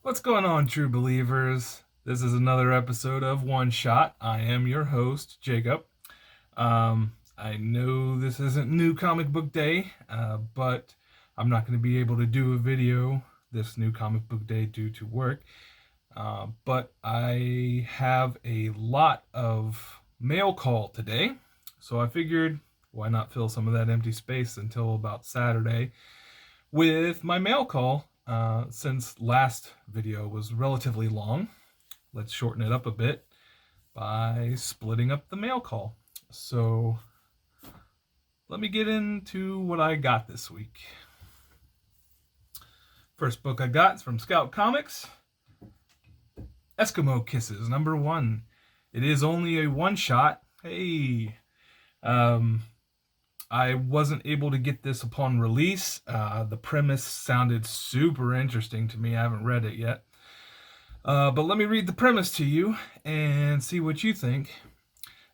What's going on, true believers? This is another episode of One Shot. I am your host, Jacob. I know this isn't New Comic Book Day, but I'm not going to be able to do a video this New Comic Book Day due to work. But I have a lot of mail call today, so I figured why not fill some of that empty space until about Saturday with my mail call. Since last video was relatively long, let's shorten it up a bit by splitting up the mail call. So let me get into what I got this week. First book I got is from Scout Comics, Eskimo Kisses, #1. It is only a one-shot. Hey, I wasn't able to get this upon release. The premise sounded super interesting to me. I haven't read it yet. But let me read the premise to you and see what you think.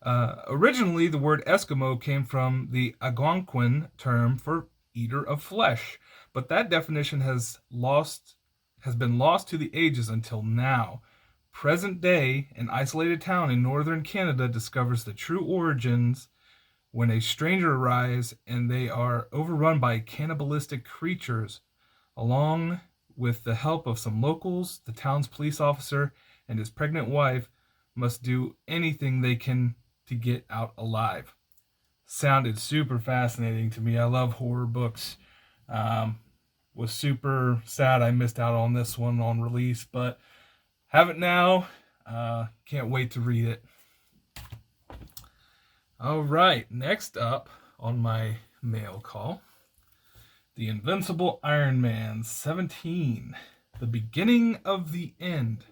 Originally, the word Eskimo came from the Algonquin term for eater of flesh, but that definition has been lost to the ages until now. Present day, an isolated town in northern Canada discovers the true origins when a stranger arrives and they are overrun by cannibalistic creatures. Along with the help of some locals, the town's police officer and his pregnant wife must do anything they can to get out alive. Sounded super fascinating to me. I love horror books. Was super sad I missed out on this one on release, but have it now. Can't wait to read it. All right, next up on my mail call, The Invincible Iron Man 17, The Beginning of the End.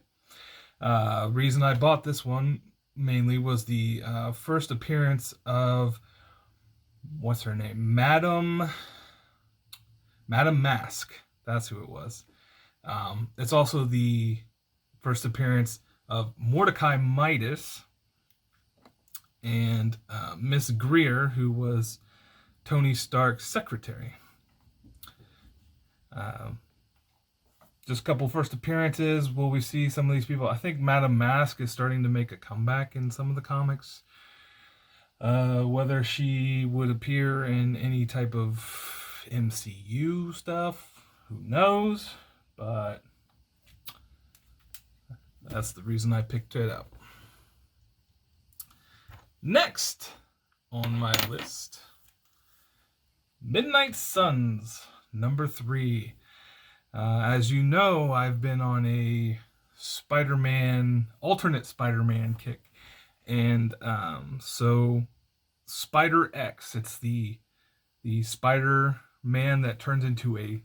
Reason I bought this one mainly was the first appearance of, what's her name? Madam Mask. That's who it was. It's also the first appearance of Mordecai Midas and Miss Greer, who was Tony Stark's secretary. Just a couple first appearances. Will we see some of these people? I think Madam Mask is starting to make a comeback in some of the comics. Whether she would appear in any type of MCU stuff, who knows? But that's the reason I picked it up. Next on my list, Midnight Suns, #3. As you know, I've been on a alternate Spider-Man kick. And so Spider X, it's the Spider-Man that turns into a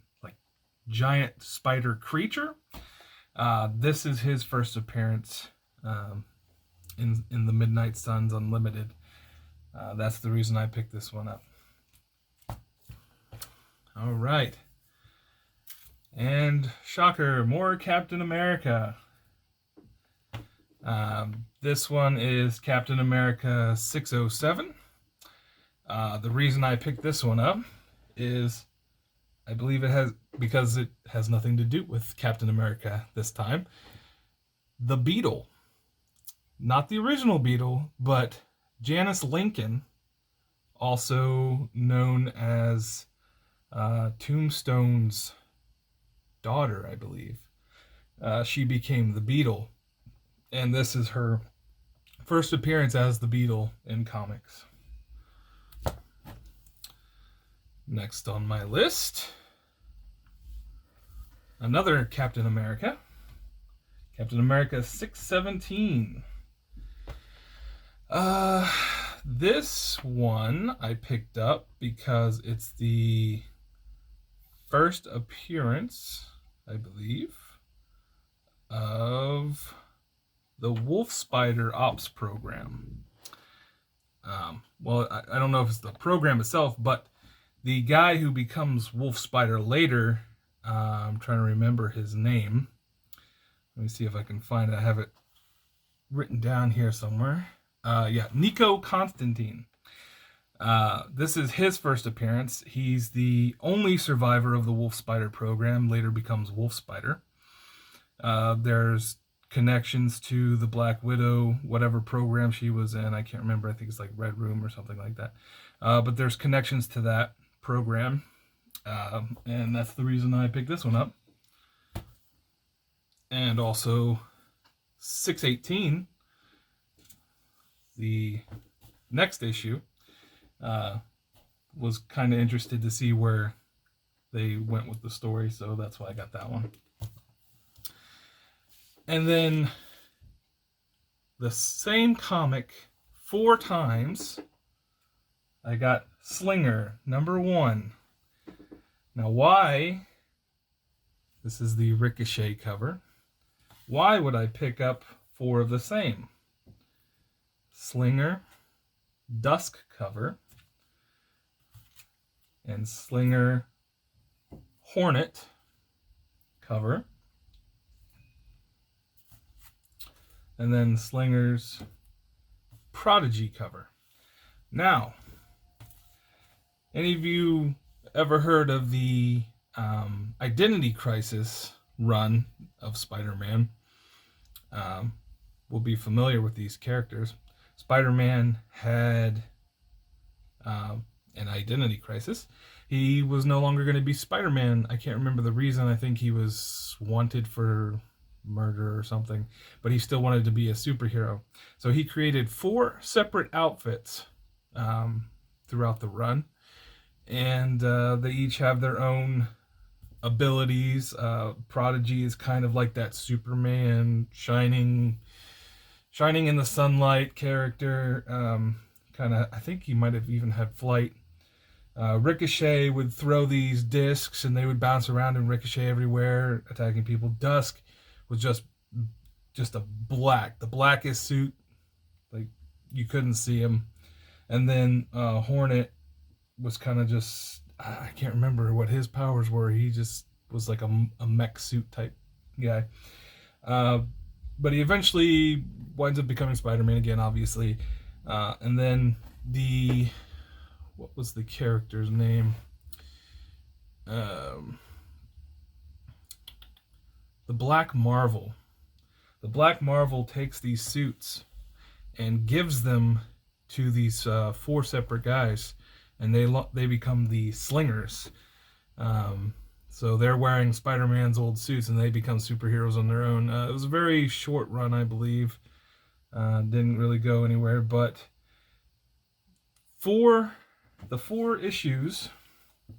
giant spider creature. This is his first appearance in the Midnight Suns Unlimited. That's the reason I picked this one up. All right. And shocker, more Captain America. This one is Captain America 607. The reason I picked this one up is I believe because it has nothing to do with Captain America this time. The Beetle. Not the original Beetle, but Janice Lincoln, also known as Tombstone's daughter, I believe. She became the Beetle, and this is her first appearance as the Beetle in comics. Next on my list, another Captain America. Captain America 617. This one I picked up because it's the first appearance, I believe, of the Wolf Spider Ops program. Well, I don't know if it's the program itself, but the guy who becomes Wolf Spider later, I'm trying to remember his name. Let me see if I can find it. I have it written down here somewhere. Nico Constantine. This is his first appearance. He's the only survivor of the Wolf Spider program, later becomes Wolf Spider. There's connections to the Black Widow, whatever program she was in. I can't remember. I think it's like Red Room or something like that. But there's connections to that program. And that's the reason I picked this one up. And also 618, the next issue, was kind of interested to see where they went with the story, so that's why I got that one. And then the same comic 4 times, I got Slinger #1. Now why, this is the Ricochet cover, why would I pick up 4 of the same? Slinger Dusk cover and Slinger Hornet cover, and then Slinger's Prodigy cover. Now, any of you ever heard of the Identity Crisis run of Spider-Man? Will be familiar with these characters. Spider-Man had an identity crisis. He was no longer going to be Spider-Man. I can't remember the reason. I think he was wanted for murder or something, but he still wanted to be a superhero. So he created 4 separate outfits throughout the run, and they each have their own abilities. Prodigy is kind of like that Superman shining in the sunlight character. I think he might have even had flight. Ricochet would throw these discs and they would bounce around and ricochet everywhere, attacking people. Dusk was just the blackest suit, like you couldn't see him. And then Hornet was kind of just, I can't remember what his powers were. He just was like a mech suit type guy. But he eventually winds up becoming Spider-Man again, obviously. And then what was the character's name? The Black Marvel. The Black Marvel takes these suits and gives them to these 4 separate guys, and they become the Slingers. So they're wearing Spider-Man's old suits, and they become superheroes on their own. It was a very short run, I believe. Didn't really go anywhere, but the 4 issues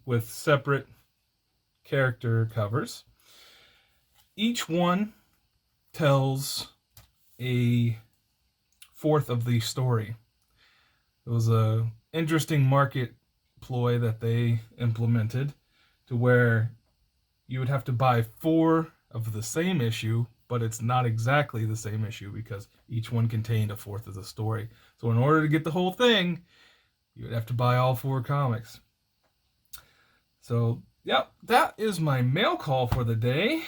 with separate character covers, each one tells a 4th of the story. It was a interesting market ploy that they implemented, to where you would have to buy 4 of the same issue, but it's not exactly the same issue because each one contained a 4th of the story. So in order to get the whole thing, you would have to buy all 4 comics. So, yeah, that is my mail call for the day.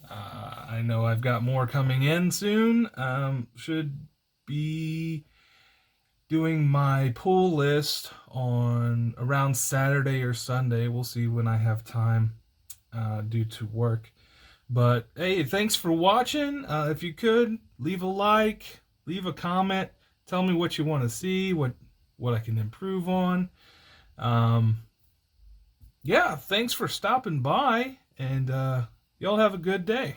I know I've got more coming in soon. Should be doing my pull list on around Saturday or Sunday. We'll see when I have time due to work. But hey, thanks for watching. If you could, leave a like, leave a comment, tell me what you want to see, what I can improve on. Yeah, thanks for stopping by, and y'all have a good day.